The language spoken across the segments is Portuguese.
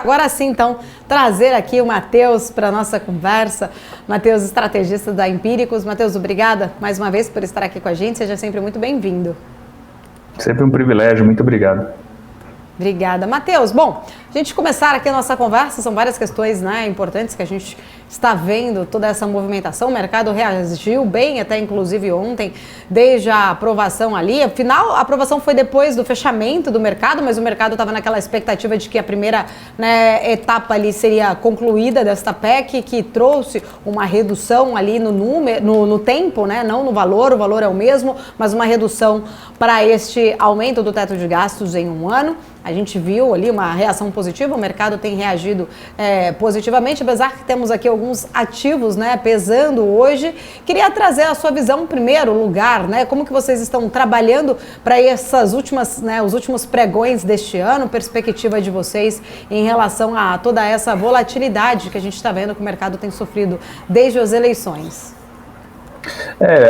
agora sim, então, trazer aqui o Matheus para a nossa conversa. Matheus, estrategista da Empíricos. Matheus, obrigada mais uma vez por estar aqui com a gente. Seja sempre muito bem-vindo. Sempre um privilégio. Muito obrigado. Obrigada, Matheus. Bom, a gente começar aqui a nossa conversa, são várias questões, né, importantes que a gente está vendo, toda essa movimentação. O mercado reagiu bem, até inclusive ontem, desde a aprovação ali. Afinal, a aprovação foi depois do fechamento do mercado, mas o mercado estava naquela expectativa de que a primeira, né, etapa ali seria concluída desta PEC, que trouxe uma redução ali no número, no tempo, né, não no valor, o valor é o mesmo, mas uma redução para este aumento do teto de gastos em um ano. A gente viu ali uma reação positiva, o mercado tem reagido positivamente, apesar que temos aqui alguns ativos, né, pesando hoje. Queria trazer a sua visão em primeiro lugar, né, como que vocês estão trabalhando para essas últimas, né, os últimos pregões deste ano, perspectiva de vocês em relação a toda essa volatilidade que a gente está vendo que o mercado tem sofrido desde as eleições.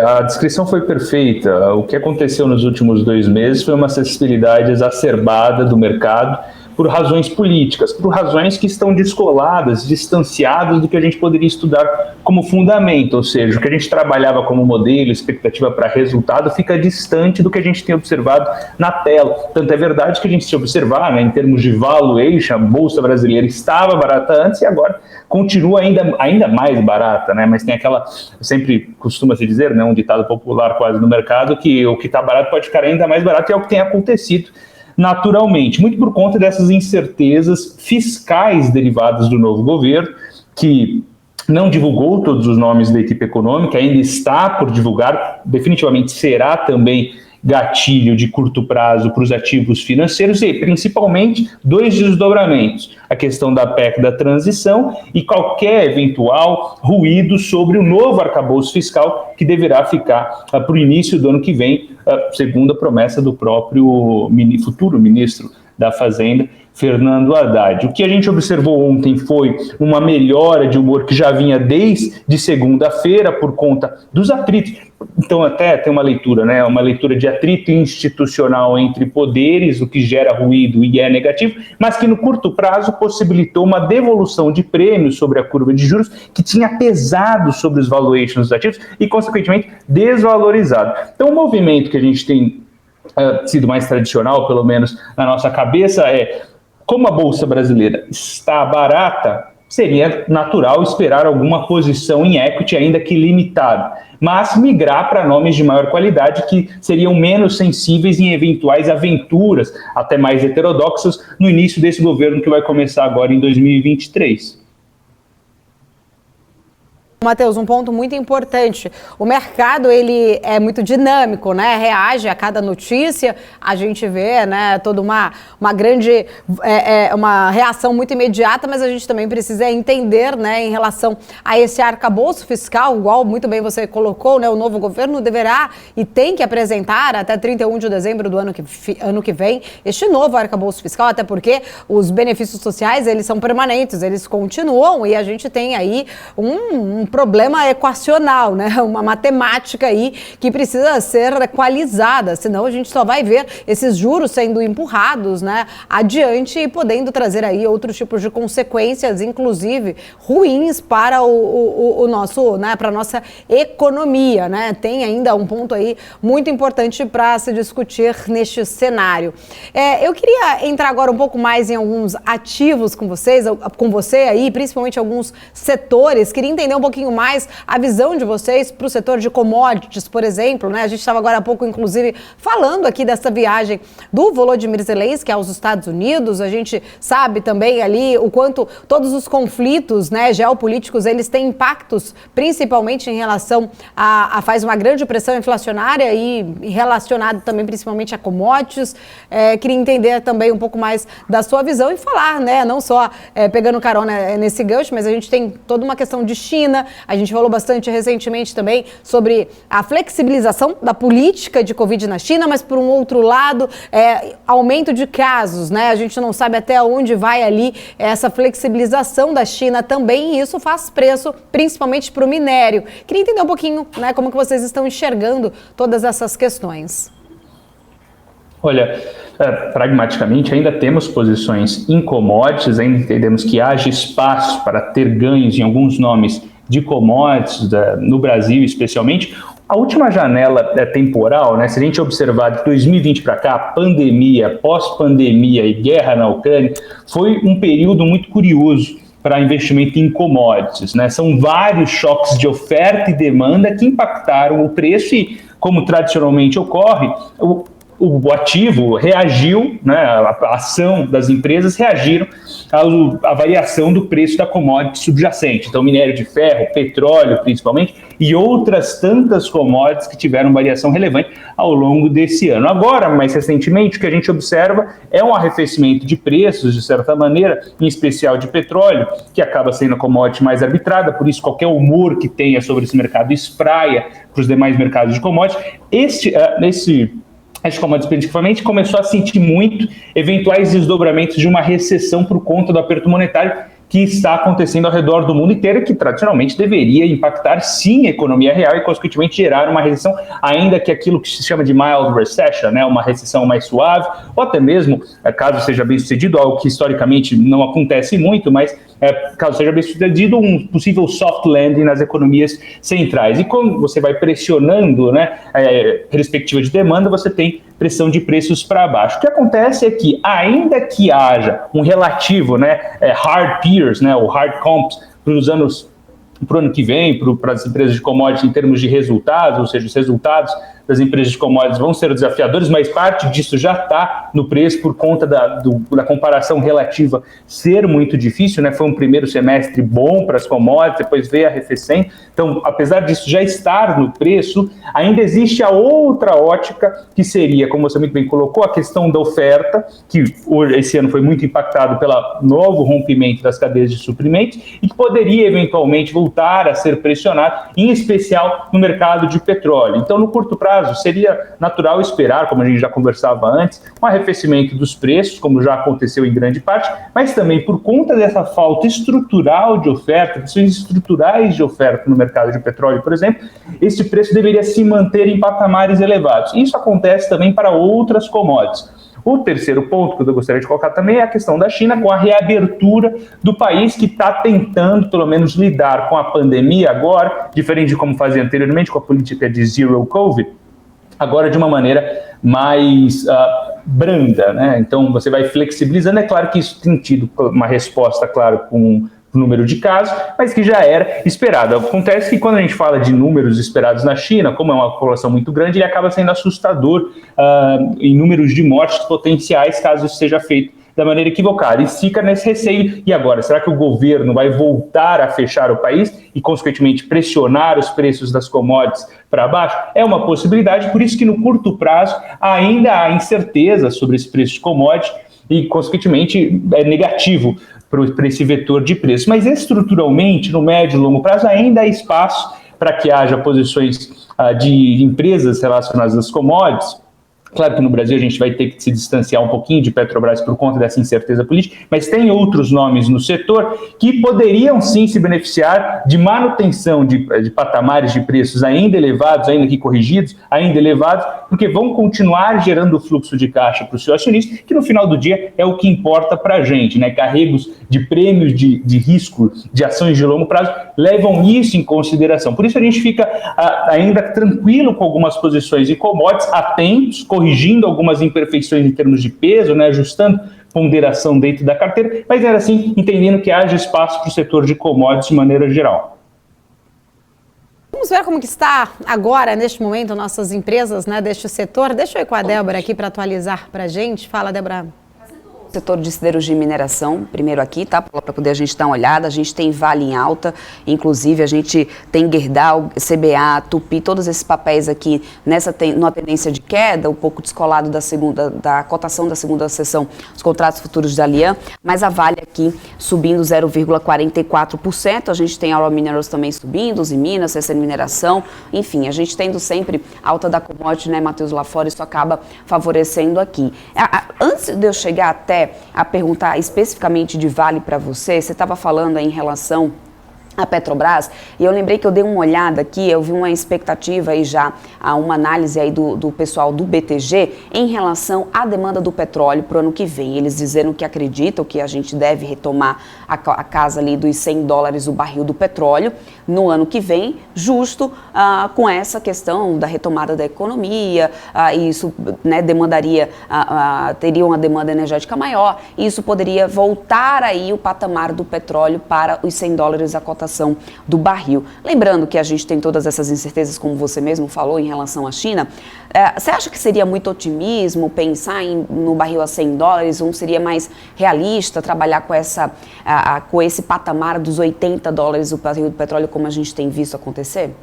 A descrição foi perfeita. O que aconteceu nos últimos 2 meses foi uma sensibilidade exacerbada do mercado por razões políticas, por razões que estão descoladas, distanciadas do que a gente poderia estudar como fundamento, ou seja, o que a gente trabalhava como modelo, expectativa para resultado, fica distante do que a gente tem observado na tela. Tanto é verdade que a gente se observar, né, em termos de valuation, a Bolsa Brasileira estava barata antes e agora continua ainda mais barata, né? Mas tem aquela, sempre costuma se dizer, né, um ditado popular quase no mercado, que o que está barato pode ficar ainda mais barato, e é o que tem acontecido naturalmente, muito por conta dessas incertezas fiscais derivadas do novo governo, que não divulgou todos os nomes da equipe econômica, ainda está por divulgar, definitivamente será também gatilho de curto prazo para os ativos financeiros e, principalmente, 2 desdobramentos. A questão da PEC da transição e qualquer eventual ruído sobre o novo arcabouço fiscal que deverá ficar para o início do ano que vem, segundo a promessa do próprio futuro ministro da Fazenda, Fernando Haddad. O que a gente observou ontem foi uma melhora de humor que já vinha desde segunda-feira por conta dos atritos. Então até tem uma leitura, né? Uma leitura de atrito institucional entre poderes, o que gera ruído e é negativo, mas que no curto prazo possibilitou uma devolução de prêmios sobre a curva de juros que tinha pesado sobre os valuations dos ativos e, consequentemente, desvalorizado. Então o movimento que a gente tem sido mais tradicional, pelo menos na nossa cabeça, como a Bolsa Brasileira está barata, seria natural esperar alguma posição em equity, ainda que limitada, mas migrar para nomes de maior qualidade que seriam menos sensíveis em eventuais aventuras, até mais heterodoxas, no início desse governo que vai começar agora em 2023. Matheus, um ponto muito importante. O mercado, ele é muito dinâmico, né? Reage a cada notícia. A gente vê, né, toda uma grande, uma reação muito imediata, mas a gente também precisa entender, né, em relação a esse arcabouço fiscal, igual muito bem você colocou, né? O novo governo deverá e tem que apresentar até 31 de dezembro do ano que vem este novo arcabouço fiscal, até porque os benefícios sociais, eles são permanentes, eles continuam e a gente tem aí um problema equacional, né? Uma matemática aí que precisa ser equalizada, senão a gente só vai ver esses juros sendo empurrados, né, adiante e podendo trazer aí outros tipos de consequências, inclusive ruins para o nosso, né, para a nossa economia, né? Tem ainda um ponto aí muito importante para se discutir neste cenário. Eu queria entrar agora um pouco mais em alguns ativos com você aí, principalmente alguns setores. Queria entender um pouquinho mais a visão de vocês para o setor de commodities, por exemplo, né? A gente estava agora há pouco, inclusive, falando aqui dessa viagem do Volodymyr Zelensky aos Estados Unidos. A gente sabe também ali o quanto todos os conflitos, né, geopolíticos, eles têm impactos, principalmente em relação faz uma grande pressão inflacionária e relacionado também principalmente a commodities. Queria entender também um pouco mais da sua visão e falar, né, não só pegando carona nesse gancho, mas a gente tem toda uma questão de China. A gente falou bastante recentemente também sobre a flexibilização da política de Covid na China, mas por um outro lado, aumento de casos, né? A gente não sabe até onde vai ali essa flexibilização da China também, e isso faz preço, principalmente para o minério. Queria entender um pouquinho, né, como que vocês estão enxergando todas essas questões. Olha, pragmaticamente ainda temos posições em commodities, ainda entendemos que haja espaço para ter ganhos em alguns nomes de commodities, no Brasil especialmente. A última janela temporal, né, se a gente observar de 2020 para cá, pandemia, pós-pandemia e guerra na Ucrânia, foi um período muito curioso para investimento em commodities, né? São vários choques de oferta e demanda que impactaram o preço e, como tradicionalmente ocorre, o ativo reagiu, né, a ação das empresas reagiram à variação do preço da commodity subjacente. Então, minério de ferro, petróleo principalmente, e outras tantas commodities que tiveram variação relevante ao longo desse ano. Agora, mais recentemente, o que a gente observa é um arrefecimento de preços, de certa maneira, em especial de petróleo, que acaba sendo a commodity mais arbitrada, por isso qualquer humor que tenha sobre esse mercado espraia para os demais mercados de commodities. As commodities principalmente começou a sentir muito eventuais desdobramentos de uma recessão por conta do aperto monetário que está acontecendo ao redor do mundo inteiro, que tradicionalmente deveria impactar sim a economia real e consequentemente gerar uma recessão, ainda que aquilo que se chama de mild recession, né, uma recessão mais suave, ou até mesmo, caso seja bem sucedido, algo que historicamente não acontece muito, mas caso seja bem sucedido, um possível soft landing nas economias centrais. E quando você vai pressionando, né, perspectiva de demanda, você tem pressão de preços para baixo. O que acontece é que, ainda que haja um relativo, né, hard peers, né, ou hard comps, para o ano que vem, para as empresas de commodities em termos de resultados, ou seja, os resultados das empresas de commodities vão ser desafiadores, mas parte disso já está no preço por conta da comparação relativa ser muito difícil, né? Foi um primeiro semestre bom para as commodities, depois veio arrefecendo. Então, apesar disso já estar no preço, ainda existe a outra ótica, que seria, como você muito bem colocou, a questão da oferta, que esse ano foi muito impactado pelo novo rompimento das cadeias de suprimentos e que poderia eventualmente voltar a ser pressionado, em especial no mercado de petróleo. Então, no curto prazo, seria natural esperar, como a gente já conversava antes, um arrefecimento dos preços, como já aconteceu em grande parte, mas também por conta dessa falta estrutural de oferta, questões estruturais de oferta no mercado de petróleo, por exemplo, esse preço deveria se manter em patamares elevados. Isso acontece também para outras commodities. O terceiro ponto que eu gostaria de colocar também é a questão da China com a reabertura do país, que está tentando, pelo menos, lidar com a pandemia agora, diferente de como fazia anteriormente com a política de zero COVID, agora de uma maneira mais branda, né? Então você vai flexibilizando. É claro que isso tem tido uma resposta, claro, com o número de casos, mas que já era esperado. Acontece que quando a gente fala de números esperados na China, como é uma população muito grande, ele acaba sendo assustador em números de mortes potenciais, caso isso seja feito da maneira equivocada, e fica nesse receio. E agora, será que o governo vai voltar a fechar o país e, consequentemente, pressionar os preços das commodities para baixo? É uma possibilidade, por isso que no curto prazo ainda há incerteza sobre esse preço de commodity e, consequentemente, é negativo para esse vetor de preço. Mas estruturalmente, no médio e longo prazo, ainda há espaço para que haja posições de empresas relacionadas às commodities. Claro que no Brasil a gente vai ter que se distanciar um pouquinho de Petrobras por conta dessa incerteza política, mas tem outros nomes no setor que poderiam sim se beneficiar de manutenção de patamares de preços ainda elevados, ainda que corrigidos, ainda elevados, porque vão continuar gerando fluxo de caixa para o seu acionista, que no final do dia é o que importa para a gente, né? Carregos de prêmios de risco de ações de longo prazo levam isso em consideração. Por isso a gente fica ainda tranquilo com algumas posições em commodities, atentos, corrigindo algumas imperfeições em termos de peso, né, ajustando ponderação dentro da carteira, mas ainda assim entendendo que haja espaço para o setor de commodities de maneira geral. Vamos ver como que está agora, neste momento, nossas empresas, né, deste setor. Deixa eu ir com a Débora aqui para atualizar para a gente. Fala, Débora. Setor de siderurgia e mineração, primeiro aqui, tá? Para poder a gente dar uma olhada. A gente tem Vale em alta, inclusive a gente tem Gerdau, CBA, Tupi, todos esses papéis aqui numa tendência de queda, um pouco descolado da cotação da segunda sessão, os contratos futuros da Allian, mas a Vale aqui subindo 0,44%. A gente tem a Aura Minerals também subindo, os Minas, CSN Mineração, enfim, a gente tendo sempre alta da commodity, né, Matheus, lá fora, isso acaba favorecendo aqui. Antes de eu chegar até a perguntar especificamente de Vale para você estava falando aí em relação a Petrobras, e eu lembrei que eu dei uma olhada aqui, eu vi uma expectativa aí já, uma análise aí do pessoal do BTG em relação à demanda do petróleo para o ano que vem. Eles disseram que acreditam que a gente deve retomar a casa ali dos $100 o barril do petróleo no ano que vem, justo com essa questão da retomada da economia, e isso, né, demandaria, teria uma demanda energética maior, e isso poderia voltar aí o patamar do petróleo para os $100 a cotação do barril. Lembrando que a gente tem todas essas incertezas, como você mesmo falou, em relação à China. Você acha que seria muito otimismo pensar no barril a $100, ou seria mais realista trabalhar com esse patamar dos $80 o barril do petróleo, como a gente tem visto acontecer?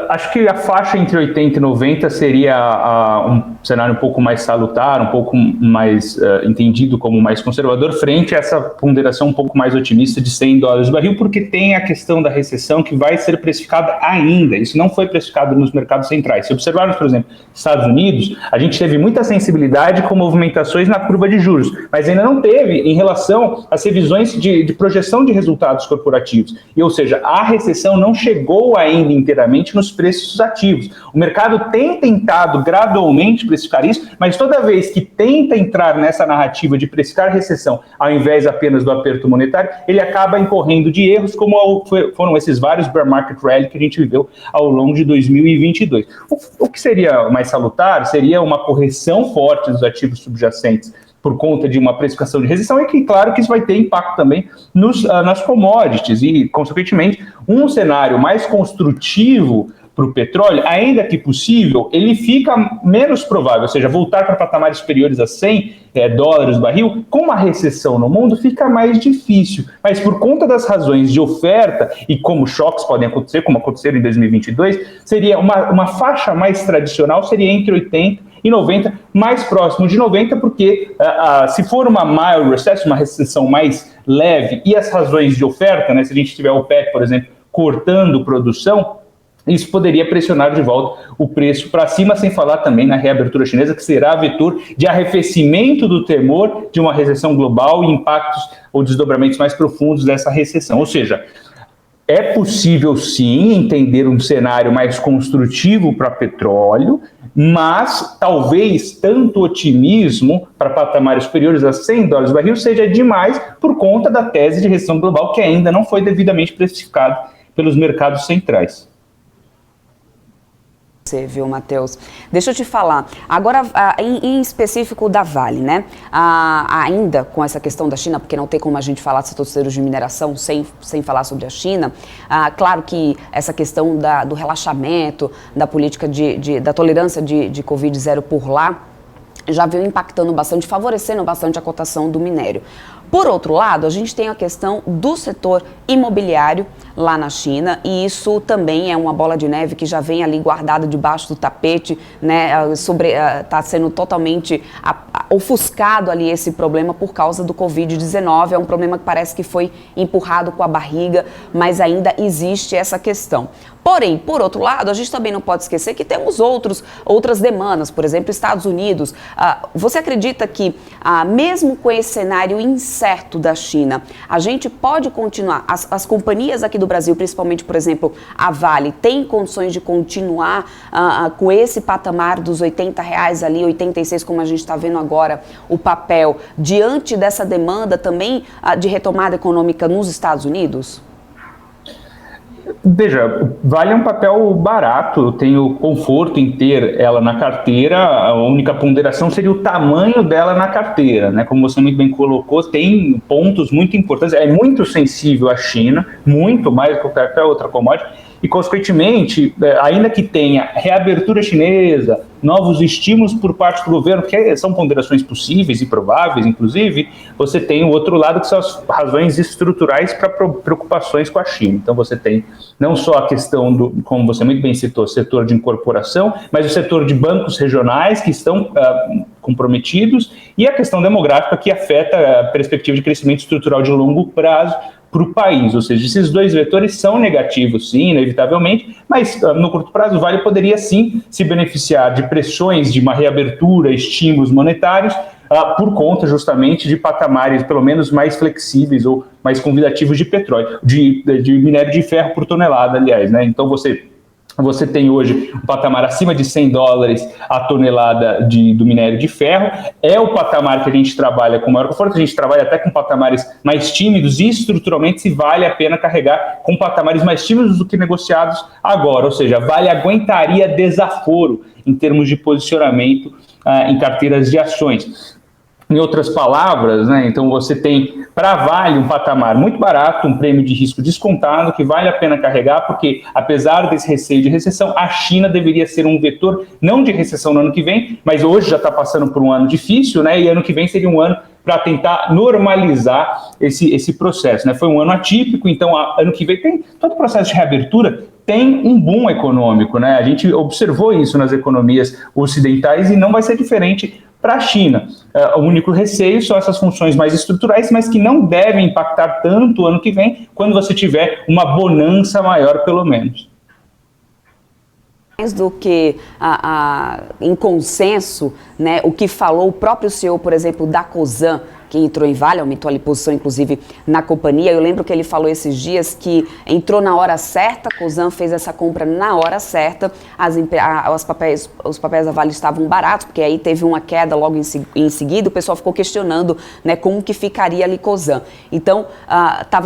Acho que a faixa entre 80 e 90 seria um cenário um pouco mais salutar, um pouco mais entendido como mais conservador, frente a essa ponderação um pouco mais otimista de $100 o barril, porque tem a questão da recessão que vai ser precificada ainda. Isso não foi precificado nos mercados centrais. Se observarmos, por exemplo, Estados Unidos, a gente teve muita sensibilidade com movimentações na curva de juros, mas ainda não teve em relação às revisões de projeção de resultados corporativos. Ou seja, a recessão não chegou ainda inteiramente nos preços ativos. O mercado tem tentado gradualmente precificar isso, mas toda vez que tenta entrar nessa narrativa de precificar recessão, ao invés apenas do aperto monetário, ele acaba incorrendo de erros, como foram esses vários bear market rally que a gente viveu ao longo de 2022. O que seria mais salutar seria uma correção forte dos ativos subjacentes por conta de uma precificação de recessão, e que, claro, que isso vai ter impacto também nas commodities e, consequentemente, um cenário mais construtivo para o petróleo, ainda que possível, ele fica menos provável, ou seja, voltar para patamares superiores a $100 o barril, com uma recessão no mundo, fica mais difícil. Mas por conta das razões de oferta e como choques podem acontecer, como aconteceram em 2022, seria uma faixa mais tradicional, seria entre 80 e 90, mais próximo de 90, porque se for uma mild recession, uma recessão mais leve, e as razões de oferta, né, se a gente tiver o OPEC, por exemplo, cortando produção, isso poderia pressionar de volta o preço para cima, sem falar também na reabertura chinesa, que será vetor de arrefecimento do temor de uma recessão global e impactos ou desdobramentos mais profundos dessa recessão. Ou seja, é possível sim entender um cenário mais construtivo para petróleo, mas talvez tanto otimismo para patamares superiores a $100 o barril seja demais por conta da tese de recessão global, que ainda não foi devidamente precificada pelos mercados centrais. Você viu, Matheus? Deixa eu te falar, agora em específico da Vale, né? Ainda com essa questão da China, porque não tem como a gente falar de setor de mineração sem falar sobre a China, claro que essa questão do relaxamento, da política da tolerância de Covid-0 por lá, já veio impactando bastante, favorecendo bastante a cotação do minério. Por outro lado, a gente tem a questão do setor imobiliário lá na China, e isso também é uma bola de neve que já vem ali guardada debaixo do tapete, né? Está sendo totalmente ofuscado ali esse problema por causa do Covid-19. É um problema que parece que foi empurrado com a barriga, mas ainda existe essa questão. Porém, por outro lado, a gente também não pode esquecer que temos outras demandas, por exemplo, Estados Unidos. Você acredita que, mesmo com esse cenário incerto da China, a gente pode continuar, as companhias aqui do Brasil, principalmente, por exemplo, a Vale, tem condições de continuar com esse patamar dos R$80 ali, 86, como a gente está vendo agora, o papel, diante dessa demanda também de retomada econômica nos Estados Unidos? Veja, Vale é um papel barato, eu tenho conforto em ter ela na carteira, a única ponderação seria o tamanho dela na carteira, né? Como você muito bem colocou, tem pontos muito importantes, é muito sensível à China, muito mais do que qualquer outra commodity, e consequentemente, ainda que tenha reabertura chinesa, novos estímulos por parte do governo, que são ponderações possíveis e prováveis, inclusive, você tem o outro lado, que são as razões estruturais para preocupações com a China. Então você tem não só a questão do, como você muito bem citou, setor de incorporação, mas o setor de bancos regionais que estão comprometidos, e a questão demográfica que afeta a perspectiva de crescimento estrutural de longo prazo para o país. Ou seja, esses dois vetores são negativos, sim, inevitavelmente, mas no curto prazo o Vale poderia sim se beneficiar de pressões de uma reabertura, estímulos monetários, por conta justamente de patamares pelo menos mais flexíveis ou mais convidativos de petróleo, de minério de ferro por tonelada, aliás, né? Então você tem hoje um patamar acima de $100 a tonelada do minério de ferro, é o patamar que a gente trabalha com maior conforto, a gente trabalha até com patamares mais tímidos e estruturalmente se vale a pena carregar com patamares mais tímidos do que negociados agora, ou seja, Vale aguentaria desaforo em termos de posicionamento em carteiras de ações. Em outras palavras, né, então você tem para Vale um patamar muito barato, um prêmio de risco descontado, que vale a pena carregar, porque apesar desse receio de recessão, a China deveria ser um vetor, não de recessão no ano que vem, mas hoje já está passando por um ano difícil, né, e ano que vem seria um ano para tentar normalizar esse processo. Né? Foi um ano atípico, então ano que vem tem todo o processo de reabertura, tem um boom econômico, né? A gente observou isso nas economias ocidentais e não vai ser diferente para a China. O único receio são essas funções mais estruturais, mas que não devem impactar tanto o ano que vem, quando você tiver uma bonança maior, pelo menos. Mais do que em consenso, né, o que falou o próprio CEO, por exemplo, da Cosan, que entrou em Vale, aumentou a posição, inclusive, na companhia. Eu lembro que ele falou esses dias que entrou na hora certa, a Cosan fez essa compra na hora certa, os papéis da Vale estavam baratos, porque aí teve uma queda logo em seguida, o pessoal ficou questionando, né, como que ficaria ali Cosan. Então, tá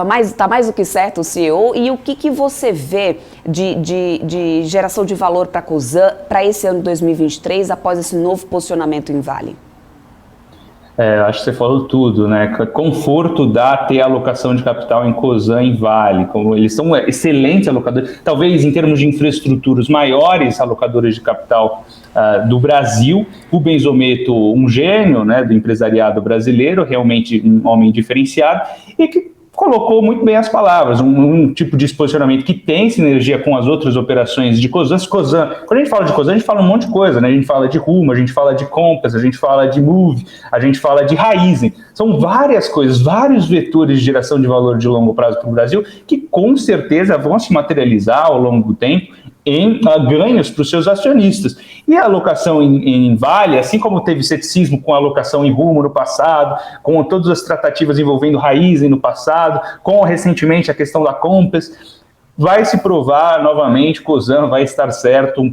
mais do que certo o CEO, e o que você vê de geração de valor para a Cosan para esse ano de 2023, após esse novo posicionamento em Vale? Acho que você falou tudo, né? Conforto dá ter alocação de capital em Cosan e Vale, como eles são excelentes alocadores, talvez em termos de infraestrutura, os maiores alocadores de capital do Brasil. O Benzometo, um gênio, né, do empresariado brasileiro, realmente um homem diferenciado, e que colocou muito bem as palavras, um tipo de posicionamento que tem sinergia com as outras operações de Cosan. Quando a gente fala de Cosan, a gente fala um monte de coisa, né? A gente fala de Rumo, a gente fala de Compass, a gente fala de Move, a gente fala de Raizen. São várias coisas, vários vetores de geração de valor de longo prazo para o Brasil que com certeza vão se materializar ao longo do tempo em ganhos para os seus acionistas. E a alocação em Vale, assim como teve ceticismo com a alocação em Rumo no passado, com todas as tratativas envolvendo Raizen no passado, com recentemente a questão da Compass, vai se provar novamente, Cosan vai estar certo,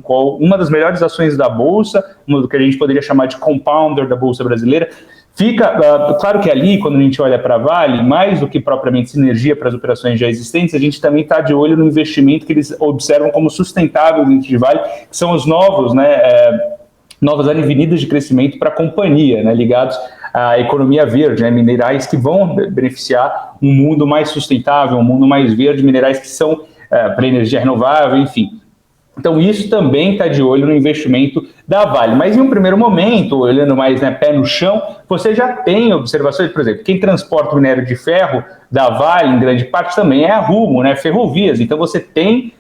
uma das melhores ações da Bolsa, uma do que a gente poderia chamar de compounder da Bolsa brasileira. Fica claro que ali, quando a gente olha para a Vale, mais do que propriamente sinergia para as operações já existentes, a gente também está de olho no investimento que eles observam como sustentável dentro de Vale, que são os novos, novas avenidas de crescimento para a companhia, né, ligados à economia verde, né, minerais que vão beneficiar um mundo mais sustentável, um mundo mais verde, minerais que são para energia renovável, enfim. Então, isso também está de olho no investimento da Vale. Mas, em um primeiro momento, olhando mais, né, pé no chão, você já tem observações, por exemplo, quem transporta o minério de ferro da Vale, em grande parte, também é a Rumo, né, ferrovias. Então, você tem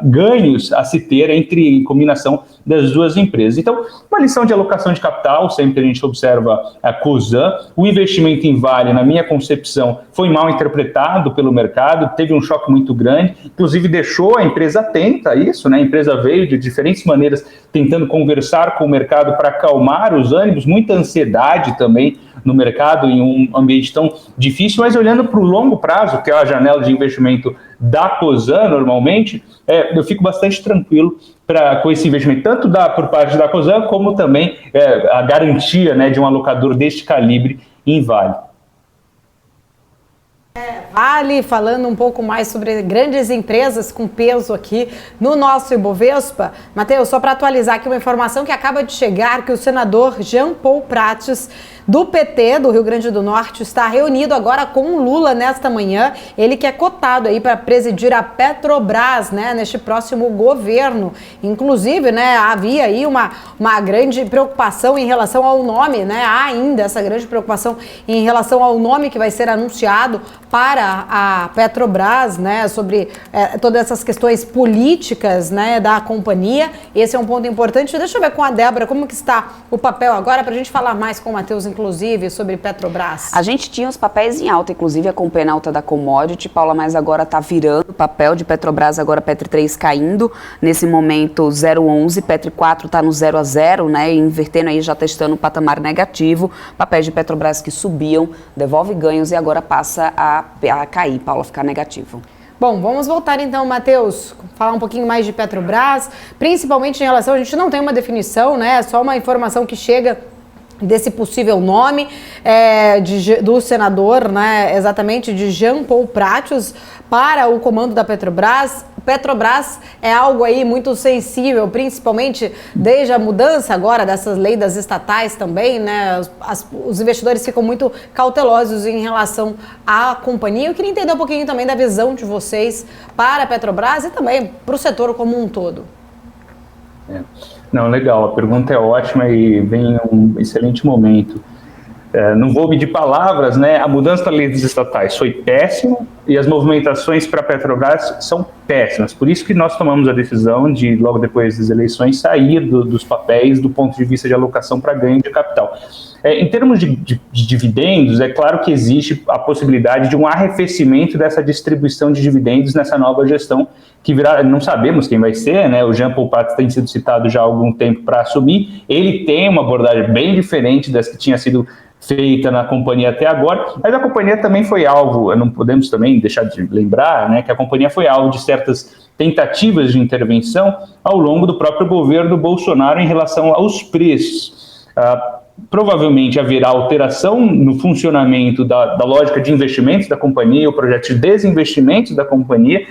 ganhos a se ter em combinação das duas empresas. Então, uma lição de alocação de capital, sempre a gente observa a Cosan. O investimento em Vale, na minha concepção, foi mal interpretado pelo mercado, teve um choque muito grande, inclusive deixou a empresa atenta a isso, né? A empresa veio de diferentes maneiras tentando conversar com o mercado para acalmar os ânimos, muita ansiedade também no mercado em um ambiente tão difícil, mas olhando para o longo prazo, que é a janela de investimento da Cosan normalmente, eu fico bastante tranquilo com esse investimento, tanto por parte da Cosan, como também a garantia, né, de um alocador deste calibre em Vale. Vale, falando um pouco mais sobre grandes empresas com peso aqui no nosso Ibovespa. Matheus, só para atualizar aqui uma informação que acaba de chegar, que o senador Jean Paul Prates, do PT do Rio Grande do Norte, está reunido agora com o Lula nesta manhã. Ele que é cotado aí para presidir a Petrobras, né, neste próximo governo. Inclusive, né, havia aí uma grande preocupação em relação ao nome, né, há ainda essa grande preocupação em relação ao nome que vai ser anunciado para a Petrobras, né, sobre todas essas questões políticas, né, da companhia. Esse é um ponto importante. Deixa eu ver com a Débora como que está o papel agora, para a gente falar mais com o Matheus, inclusive, sobre Petrobras. A gente tinha os papéis em alta, inclusive acompanhando a alta da commodity, Paula, mas agora está virando o papel de Petrobras, agora Petro 3 caindo, nesse momento 0,11, Petro 4 está no 0 a 0, né, invertendo aí, já testando o patamar negativo, papéis de Petrobras que subiam, devolve ganhos e agora passa a cair, Paula, ficar negativo. Bom, vamos voltar então, Matheus, falar um pouquinho mais de Petrobras, principalmente em relação, a gente não tem uma definição, né, é só uma informação que chega desse possível nome do senador, né, exatamente de Jean Paul Prates, para o comando da Petrobras. Petrobras é algo aí muito sensível, principalmente desde a mudança agora dessas leis das estatais também, né? Os investidores ficam muito cautelosos em relação à companhia. Eu queria entender um pouquinho também da visão de vocês para a Petrobras e também para o setor como um todo. Não, legal, a pergunta é ótima e vem em um excelente momento. Não vou medir palavras, né? A mudança da lei dos estatais foi péssima e as movimentações para a Petrobras são péssimas. Por isso que nós tomamos a decisão de, logo depois das eleições, sair dos papéis do ponto de vista de alocação para ganho de capital. Em termos de dividendos, é claro que existe a possibilidade de um arrefecimento dessa distribuição de dividendos nessa nova gestão, que virá, não sabemos quem vai ser, né? O Jean Paul Prates tem sido citado já há algum tempo para assumir. Ele tem uma abordagem bem diferente das que tinha sido feita na companhia até agora, mas a companhia também foi alvo, não podemos também deixar de lembrar, né, que a companhia foi alvo de certas tentativas de intervenção ao longo do próprio governo Bolsonaro em relação aos preços. Provavelmente haverá alteração no funcionamento da lógica de investimentos da companhia, o projeto de desinvestimentos da companhia.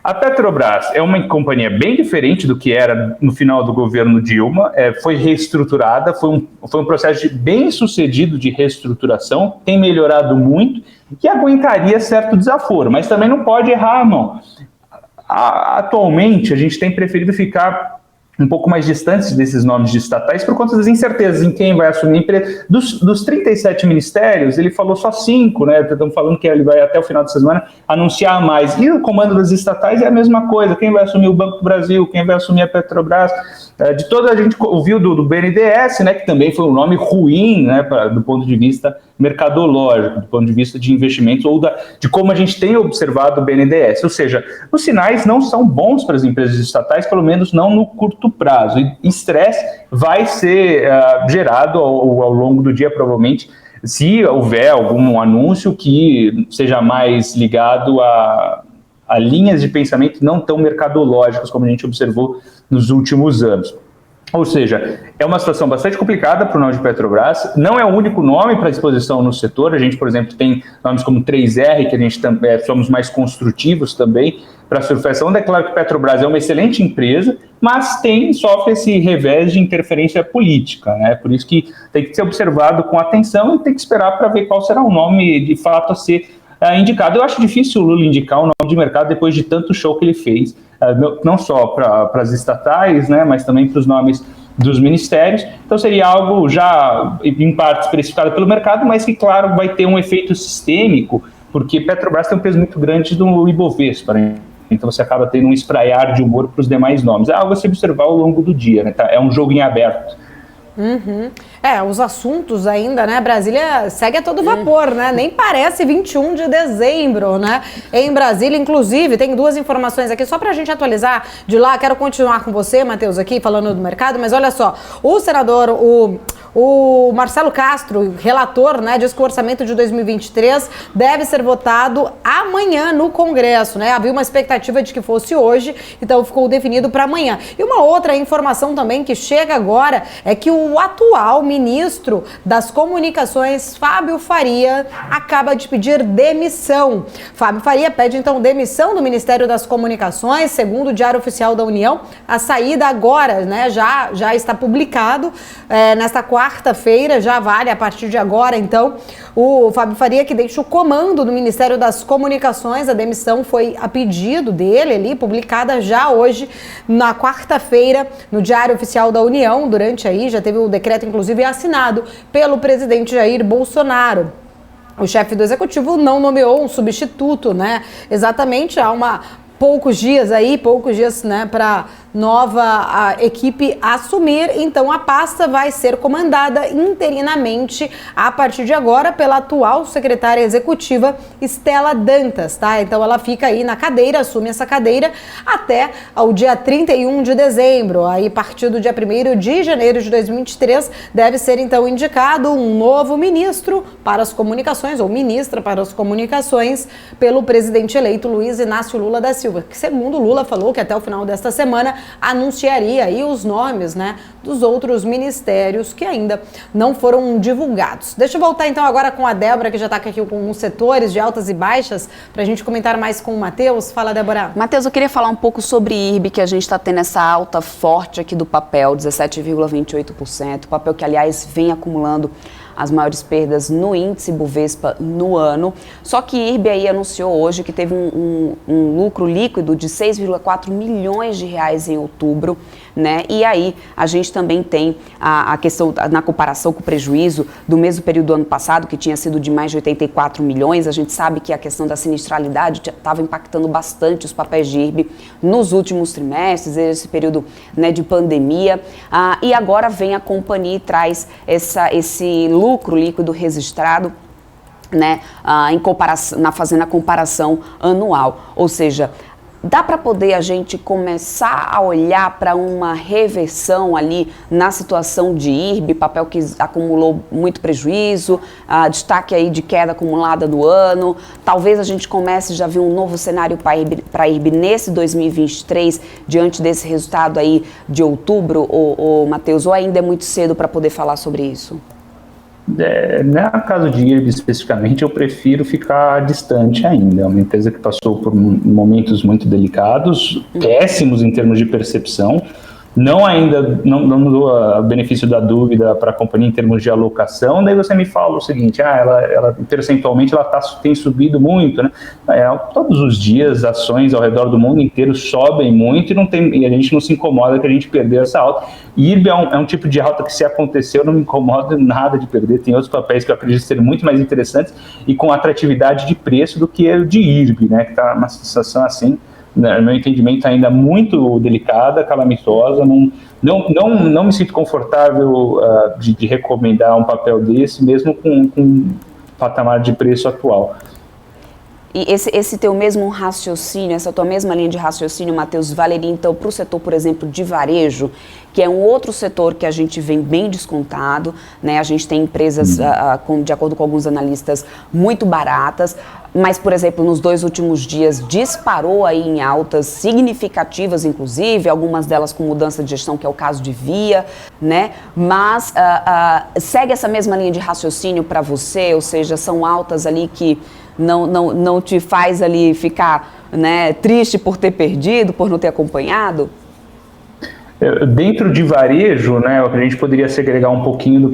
A Petrobras é uma companhia bem diferente do que era no final do governo Dilma, foi reestruturada, foi um processo bem sucedido de reestruturação, tem melhorado muito e aguentaria certo desaforo, mas também não pode errar a mão. Atualmente, a gente tem preferido ficar um pouco mais distantes desses nomes de estatais por conta das incertezas em quem vai assumir a empresa. Dos 37 ministérios, ele falou só 5, né? Estamos falando que ele vai até o final dessa semana anunciar mais. E o comando das estatais é a mesma coisa. Quem vai assumir o Banco do Brasil, quem vai assumir a Petrobras. De toda a gente ouviu do BNDES, né? Que também foi um nome ruim, né? Do ponto de vista mercadológico, do ponto de vista de investimentos ou de como a gente tem observado o BNDES. Ou seja, os sinais não são bons para as empresas estatais, pelo menos não no curto prazo. E estresse vai ser gerado ao longo do dia, provavelmente, se houver algum anúncio que seja mais ligado a linhas de pensamento não tão mercadológicas como a gente observou nos últimos anos. Ou seja, é uma situação bastante complicada para o nome de Petrobras, não é o único nome para exposição no setor, a gente, por exemplo, tem nomes como 3R, que a gente somos mais construtivos também para a surfar onda. É claro que Petrobras é uma excelente empresa, mas sofre esse revés de interferência política, né? Por isso que tem que ser observado com atenção e tem que esperar para ver qual será o nome de fato a ser indicado. Eu acho difícil o Lula indicar um nome de mercado depois de tanto show que ele fez, não só para as estatais, né, mas também para os nomes dos ministérios. Então seria algo já em parte especificado pelo mercado, mas que, claro, vai ter um efeito sistêmico, porque Petrobras tem um peso muito grande do Ibovespa, né? Então você acaba tendo um espraiar de humor para os demais nomes. É algo a se observar ao longo do dia, né? É um jogo em aberto. Uhum. Os assuntos ainda, né? Brasília segue a todo vapor, né? Nem parece 21 de dezembro, né? Em Brasília, inclusive, tem 2 informações aqui, só pra gente atualizar de lá. Quero continuar com você, Matheus, aqui, falando do mercado, mas olha só, o senador, o Marcelo Castro, relator, né, diz que o orçamento de 2023 deve ser votado amanhã no Congresso, né? Havia uma expectativa de que fosse hoje, então ficou definido para amanhã. E uma outra informação também que chega agora é que o atual ministro das Comunicações, Fábio Faria, acaba de pedir demissão. Fábio Faria pede, então, demissão do Ministério das Comunicações, segundo o Diário Oficial da União. A saída agora, né, já está publicado nesta quarta-feira, já vale a partir de agora, então, o Fábio Faria, que deixa o comando do Ministério das Comunicações. A demissão foi a pedido dele ali, publicada já hoje, na quarta-feira, no Diário Oficial da União. Durante aí, já teve o decreto, inclusive, assinado pelo presidente Jair Bolsonaro. o chefe do executivo não nomeou um substituto, né? Exatamente, há poucos dias, né, para nova equipe assumir, então a pasta vai ser comandada interinamente a partir de agora pela atual secretária executiva Estela Dantas, tá? Então ela fica aí na cadeira, assume essa cadeira até o dia 31 de dezembro, aí a partir do dia 1º de janeiro de 2023 deve ser então indicado um novo ministro para as comunicações, ou ministra para as comunicações, pelo presidente eleito Luiz Inácio Lula da Silva, que segundo Lula falou que até o final desta semana anunciaria aí os nomes, né, dos outros ministérios que ainda não foram divulgados. Deixa eu voltar então agora com a Débora, que já está aqui com os setores de altas e baixas, para a gente comentar mais com o Matheus. Fala, Débora. Matheus, eu queria falar um pouco sobre IRB, que a gente está tendo essa alta forte aqui do papel, 17,28%, papel que, aliás, vem acumulando as maiores perdas no índice Bovespa no ano. Só que IRB aí anunciou hoje que teve um lucro líquido de 6,4 milhões de reais em outubro, né? E aí a gente também tem a questão na comparação com o prejuízo do mesmo período do ano passado, que tinha sido de mais de 84 milhões. A gente sabe que a questão da sinistralidade estava impactando bastante os papéis de IRB nos últimos trimestres, esse período, né, de pandemia. E agora vem a companhia e traz esse lucro líquido registrado, né, fazendo a comparação anual. Ou seja, dá para poder a gente começar a olhar para uma reversão ali na situação de IRB, papel que acumulou muito prejuízo, destaque aí de queda acumulada do ano. Talvez a gente comece já a ver um novo cenário para IRB nesse 2023, diante desse resultado aí de outubro, Matheus, ou ainda é muito cedo para poder falar sobre isso? No caso de IRB especificamente, eu prefiro ficar distante ainda. É uma empresa que passou por momentos muito delicados, péssimos em termos de percepção. Não dou o benefício da dúvida para a companhia em termos de alocação. Daí você me fala o seguinte, ela percentualmente tem subido muito, né? Todos os dias ações ao redor do mundo inteiro sobem muito e a gente não se incomoda que a gente perdeu essa alta. IRB é um tipo de alta que, se aconteceu, não me incomoda nada de perder. Tem outros papéis que eu acredito ser muito mais interessantes e com atratividade de preço do que o de IRB, né? Que está numa situação assim, no meu entendimento, ainda muito delicada, calamitosa. Não me sinto confortável de recomendar um papel desse, mesmo com patamar de preço atual. E esse teu mesmo raciocínio, essa tua mesma linha de raciocínio, Matheus, valeria então para o setor, por exemplo, de varejo, que é um outro setor que a gente vem bem descontado, né? A gente tem empresas, de acordo com alguns analistas, muito baratas, mas, por exemplo, nos 2 últimos dias disparou aí em altas significativas, inclusive, algumas delas com mudança de gestão, que é o caso de Via, né? Mas segue essa mesma linha de raciocínio para você, ou seja, são altas ali que não te faz ali ficar, né, triste por ter perdido, por não ter acompanhado? Dentro de varejo, né, a gente poderia segregar um pouquinho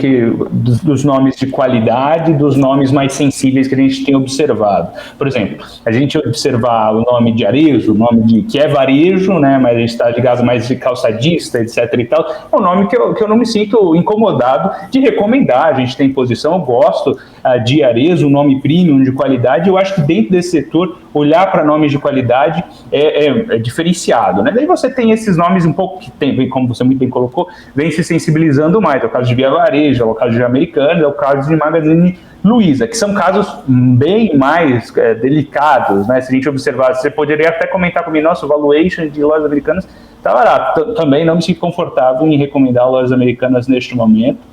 dos nomes de qualidade, dos nomes mais sensíveis que a gente tem observado. Por exemplo, a gente observar o nome de Arezzo, o nome que é varejo, né, mas a gente está ligado mais de calçadista, etc. e tal, é um nome que eu não me sinto incomodado de recomendar. A gente tem posição, eu gosto de Arezzo, um nome premium de qualidade. Eu acho que dentro desse setor, olhar para nomes de qualidade é diferenciado, né? Daí você tem esses nomes um pouco que tem, como você muito bem colocou, vem se sensibilizando mais. É o caso de Via Varejo, é o caso de Americanas, é o caso de Magazine Luiza, que são casos bem mais delicados, né? Se a gente observar, você poderia até comentar comigo, nossa, o valuation de lojas americanas está barato. Também não me sinto confortável em recomendar lojas americanas neste momento.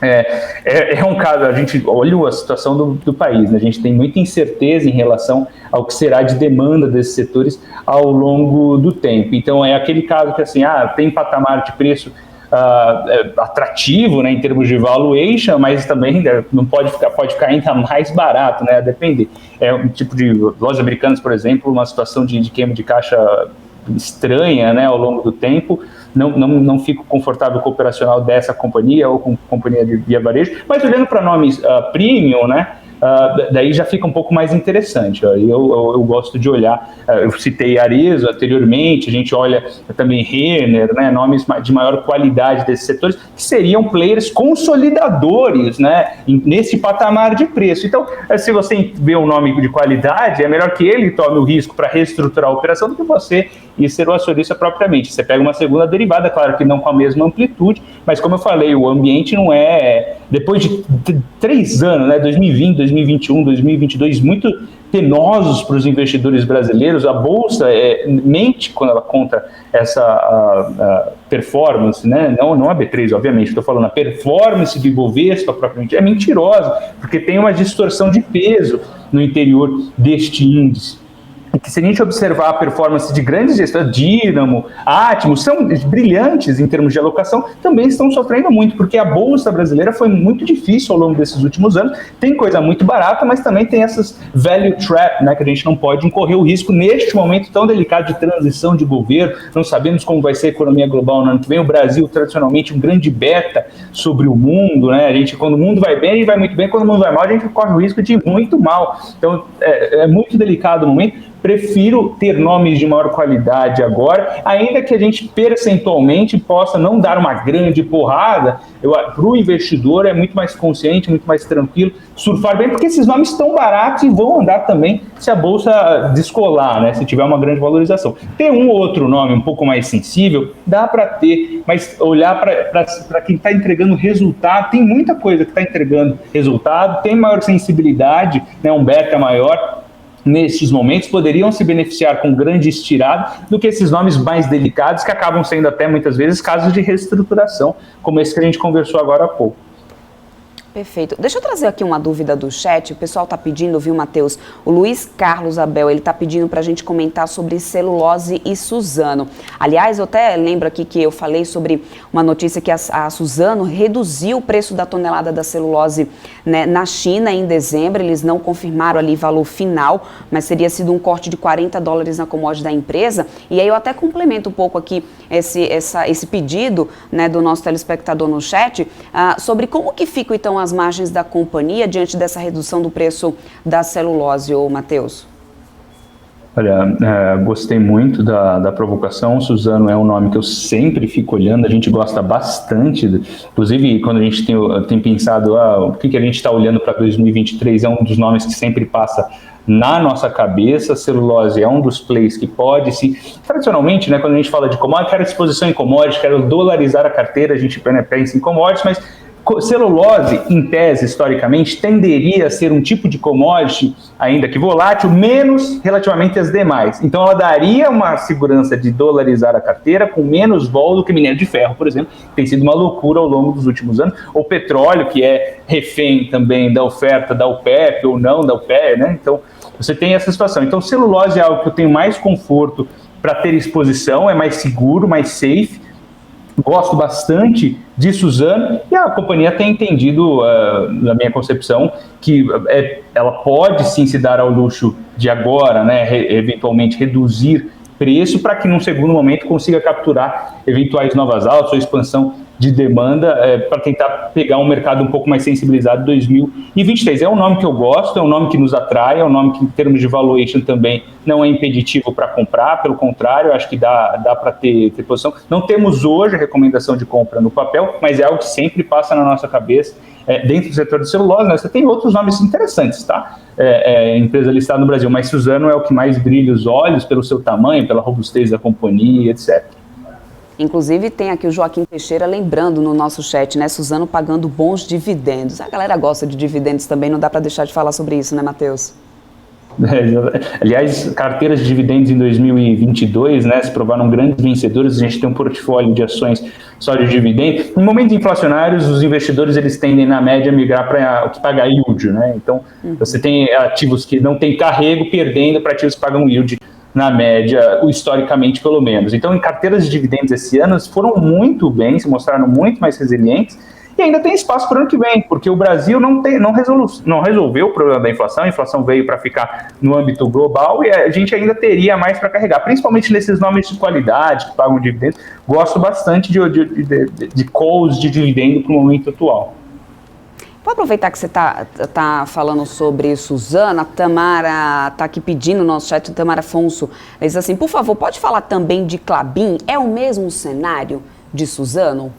É um caso, a gente olha a situação do país, né? A gente tem muita incerteza em relação ao que será de demanda desses setores ao longo do tempo. Então é aquele caso que assim, tem patamar de preço atrativo, né, em termos de valuation, mas também não pode ficar ainda mais barato, né, a depender. É um tipo de lojas americanas, por exemplo, uma situação de queima de caixa estranha, né, ao longo do tempo. Não fico confortável com o operacional dessa companhia ou com a companhia de Via Varejo, mas olhando para nomes premium, né, daí já fica um pouco mais interessante. Eu gosto de olhar, eu citei Arezzo anteriormente, a gente olha também Renner, né, nomes de maior qualidade desses setores, que seriam players consolidadores, né, nesse patamar de preço. Então, se você vê um nome de qualidade, é melhor que ele tome o risco para reestruturar a operação do que você e ser o acionista propriamente. Você pega uma segunda derivada, claro que não com a mesma amplitude, mas como eu falei, o ambiente não é... Depois de 3 anos, né, 2020, 2021, 2022, muito penosos para os investidores brasileiros, a Bolsa mente quando ela conta essa performance, né? Não a B3, obviamente, estou falando a performance do Ibovespa propriamente, é mentirosa, porque tem uma distorção de peso no interior deste índice. Que se a gente observar a performance de grandes gestores, Dínamo, Atmos, são brilhantes em termos de alocação, também estão sofrendo muito, porque a Bolsa brasileira foi muito difícil ao longo desses últimos anos. Tem coisa muito barata, mas também tem essas value trap, né, que a gente não pode incorrer o risco neste momento tão delicado de transição de governo. Não sabemos como vai ser a economia global no ano que vem. O Brasil, tradicionalmente, um grande beta sobre o mundo, né? Quando o mundo vai bem, a gente vai muito bem. Quando o mundo vai mal, a gente corre o risco de ir muito mal. Então, é muito delicado o momento. Prefiro ter nomes de maior qualidade agora, ainda que a gente percentualmente possa não dar uma grande porrada. Para o investidor é muito mais consciente, muito mais tranquilo surfar bem, porque esses nomes estão baratos e vão andar também se a Bolsa descolar, né, se tiver uma grande valorização. Ter um ou outro nome um pouco mais sensível, dá para ter, mas olhar para quem está entregando resultado, tem muita coisa que está entregando resultado, tem maior sensibilidade, né, um beta maior, nestes momentos, poderiam se beneficiar com grande estirada do que esses nomes mais delicados, que acabam sendo até muitas vezes casos de reestruturação, como esse que a gente conversou agora há pouco. Perfeito. Deixa eu trazer aqui uma dúvida do chat. O pessoal está pedindo, viu, Matheus? O Luiz Carlos Abel, ele está pedindo para a gente comentar sobre Celulose e Suzano. Aliás, eu até lembro aqui que eu falei sobre uma notícia que a Suzano reduziu o preço da tonelada da celulose, né, na China em dezembro. Eles não confirmaram ali valor final, mas teria sido um corte de $40 na commodity da empresa. E aí eu até complemento um pouco aqui esse pedido, né, do nosso telespectador no chat, sobre como que ficam então as margens da companhia diante dessa redução do preço da celulose, ô Matheus? Olha, gostei muito da provocação. Suzano é um nome que eu sempre fico olhando, a gente gosta bastante, inclusive quando a gente tem pensado o que a gente está olhando para 2023, é um dos nomes que sempre passa na nossa cabeça. A celulose é um dos plays que pode, sim. Tradicionalmente, né, quando a gente fala de commodity, quero exposição em commodity, quero dolarizar a carteira, a gente pensa em commodities, mas celulose, em tese, historicamente, tenderia a ser um tipo de commodity, ainda que volátil, menos relativamente às demais. Então, ela daria uma segurança de dolarizar a carteira com menos vol do que minério de ferro, por exemplo, que tem sido uma loucura ao longo dos últimos anos. Ou petróleo, que é refém também da oferta da OPEP ou não da OPEP, né? Então, você tem essa situação. Então, celulose é algo que eu tenho mais conforto para ter exposição, é mais seguro, mais safe. Gosto bastante de Suzano e a companhia tem entendido, na minha concepção, que ela pode sim se dar ao luxo de agora, né, eventualmente reduzir preço para que num segundo momento consiga capturar eventuais novas altas ou expansão de demanda para tentar pegar um mercado um pouco mais sensibilizado em 2023. É um nome que eu gosto, é um nome que nos atrai, é um nome que em termos de valuation também não é impeditivo para comprar, pelo contrário, acho que dá para ter posição. Não temos hoje a recomendação de compra no papel, mas é algo que sempre passa na nossa cabeça. Dentro do setor de celulose, né, você tem outros nomes interessantes, tá? Empresa listada no Brasil, mas Suzano é o que mais brilha os olhos pelo seu tamanho, pela robustez da companhia, etc. Inclusive tem aqui o Joaquim Teixeira lembrando no nosso chat, né, Suzano pagando bons dividendos. A galera gosta de dividendos também, não dá para deixar de falar sobre isso, né, Matheus? Aliás, carteiras de dividendos em 2022, né, se provaram grandes vencedores. A gente tem um portfólio de ações só de dividendos. Em momentos inflacionários, os investidores eles tendem, na média, a migrar para o que paga yield, né? Então, você tem ativos que não têm carrego perdendo para ativos que pagam yield, na média, historicamente pelo menos. Então, em carteiras de dividendos esse ano, foram muito bem, se mostraram muito mais resilientes, e ainda tem espaço para o ano que vem, porque o Brasil não resolveu o problema da inflação, a inflação veio para ficar no âmbito global e a gente ainda teria mais para carregar, principalmente nesses nomes de qualidade que pagam dividendos. Gosto bastante de calls de dividendo para o momento atual. Vou aproveitar que você tá falando sobre Suzano, a Tamara está aqui pedindo no nosso chat, Tamara Afonso, ela diz assim, por favor, pode falar também de Klabin? É o mesmo cenário de Suzano?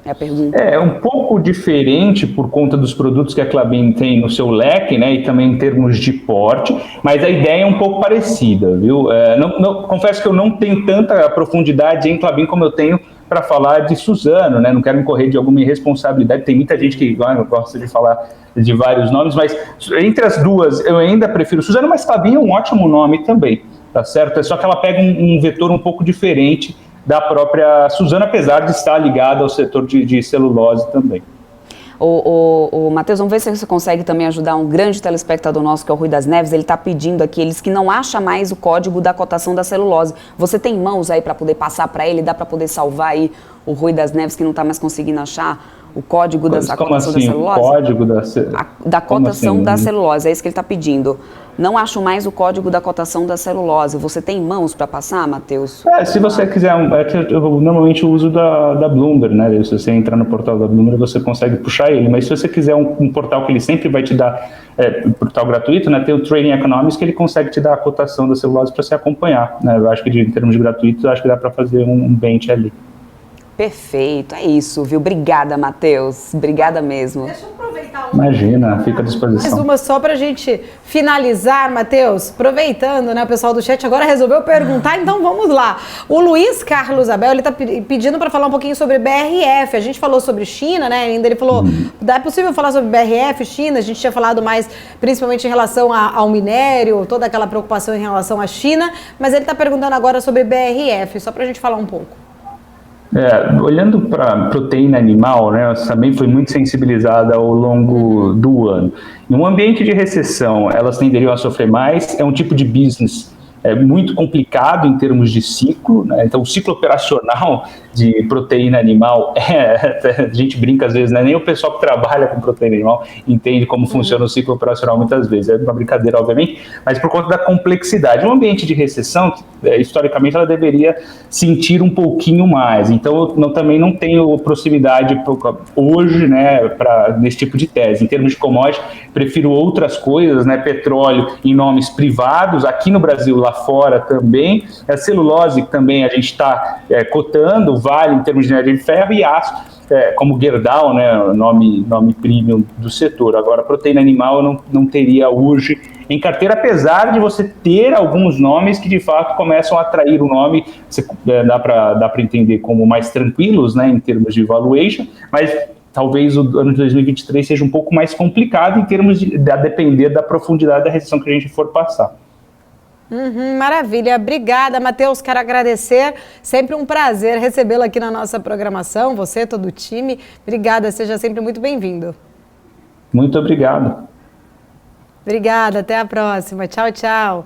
É a pergunta. É um pouco diferente por conta dos produtos que a Klabin tem no seu leque, né, e também em termos de porte, mas a ideia é um pouco parecida, viu? Confesso que eu não tenho tanta profundidade em Klabin como eu tenho para falar de Suzano, né? Não quero incorrer de alguma irresponsabilidade, tem muita gente que gosta de falar de vários nomes, mas entre as duas eu ainda prefiro Suzano, mas Klabin é um ótimo nome também, tá certo? É só que ela pega um vetor um pouco diferente da própria Suzano, apesar de estar ligada ao setor de celulose também. Matheus, vamos ver se você consegue também ajudar um grande telespectador nosso, que é o Rui das Neves. Ele está pedindo aqui, eles que não acham mais o código da cotação da celulose. Você tem mãos aí para poder passar para ele? Dá para poder salvar aí o Rui das Neves, que não está mais conseguindo achar o código da cotação da celulose? O código da cotação da celulose, é isso que ele está pedindo. Não acho mais o código da cotação da celulose. Você tem mãos para passar, Matheus? Se você quiser, eu normalmente uso da Bloomberg, né? Se você entrar no portal da Bloomberg, você consegue puxar ele. Mas se você quiser um portal que ele sempre vai te dar, portal gratuito, né? Tem o Trading Economics, que ele consegue te dar a cotação da celulose para você acompanhar, né? Eu acho que em termos de gratuito, eu acho que dá para fazer um bench ali. Perfeito, é isso, viu? Obrigada, Matheus. Obrigada mesmo. Deixa eu aproveitar Imagina, fica à disposição. Mais uma só para a gente finalizar, Matheus. Aproveitando, né? O pessoal do chat agora resolveu perguntar, então vamos lá. O Luiz Carlos Abel, ele está pedindo para falar um pouquinho sobre BRF. A gente falou sobre China, né? Ainda ele falou, é possível falar sobre BRF, China? A gente tinha falado mais, principalmente em relação ao minério, toda aquela preocupação em relação à China, mas ele está perguntando agora sobre BRF, só para a gente falar um pouco. Olhando para a proteína animal, né, também foi muito sensibilizada ao longo do ano. Em um ambiente de recessão, elas tenderiam a sofrer mais, é um tipo de business muito complicado em termos de ciclo, né? Então o ciclo operacional de proteína animal, a gente brinca às vezes, né? Nem o pessoal que trabalha com proteína animal entende como funciona o ciclo operacional muitas vezes, é uma brincadeira obviamente, mas por conta da complexidade. Um ambiente de recessão, historicamente ela deveria sentir um pouquinho mais, então eu também não tenho proximidade hoje, né, nesse tipo de tese. Em termos de commodity, prefiro outras coisas, né? Petróleo em nomes privados, aqui no Brasil, lá fora também, a celulose que também a gente está cotando, Vale em termos de minério de ferro, e aço, como Gerdau, né, nome premium do setor. Agora, proteína animal eu não teria hoje em carteira, apesar de você ter alguns nomes que de fato começam a atrair o nome, dá para entender como mais tranquilos, né, em termos de valuation, mas talvez o ano de 2023 seja um pouco mais complicado em termos a depender da profundidade da recessão que a gente for passar. Maravilha, obrigada, Matheus, quero agradecer, sempre um prazer recebê-lo aqui na nossa programação, você, todo o time, obrigada, seja sempre muito bem-vindo. Muito obrigado. Obrigada, até a próxima, tchau, tchau.